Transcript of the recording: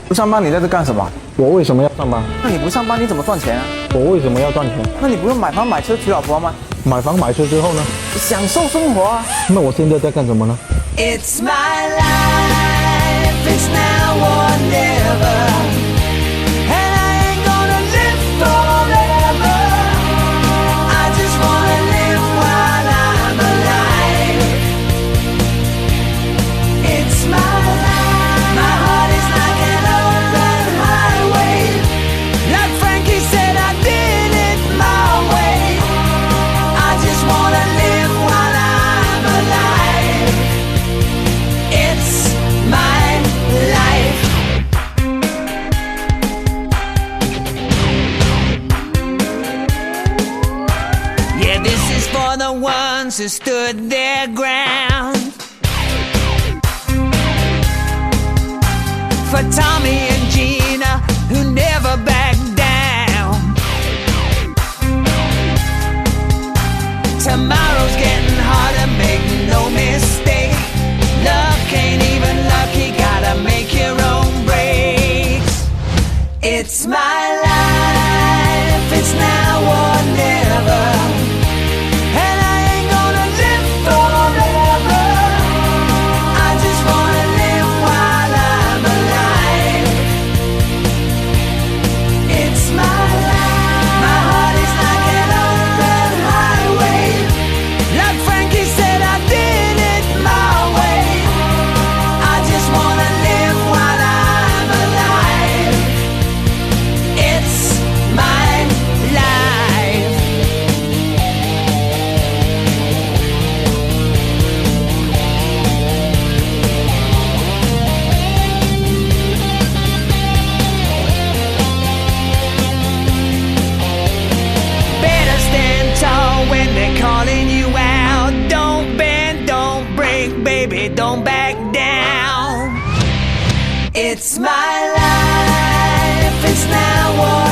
不上班你在这干什么？我为什么要上班？那你不上班你怎么赚钱啊？我为什么要赚钱？那你不用买房买车娶老婆吗？买房买车之后呢？享受生活啊！那我现在在干什么呢？ It's my life, it's now or never. And I ain't gonna live forever. I just wanna live while I'm alive. It's my life. My heart is like an open highway. Like Frankie said, I did it my way. I just wanna live while I'm alive. It's my life. Yeah, this is for the ones who stood their ground. For Tommy and Gina, who never backed down. Tomorrow's getting harder, make no mistake. Love can't even lucky, gotta make your own breaks. It's my life, it's now or never. And I ain't gonna live forever. I just wanna live while I'm alive. It's my life. My heart is like an open highway. Like Frankie said, I did it my way. I just wanna live while I'm alive. It's my life. Better stand tall when they're calling you out. Don't bend, don't break, baby, don't back down. It's my life, it's now or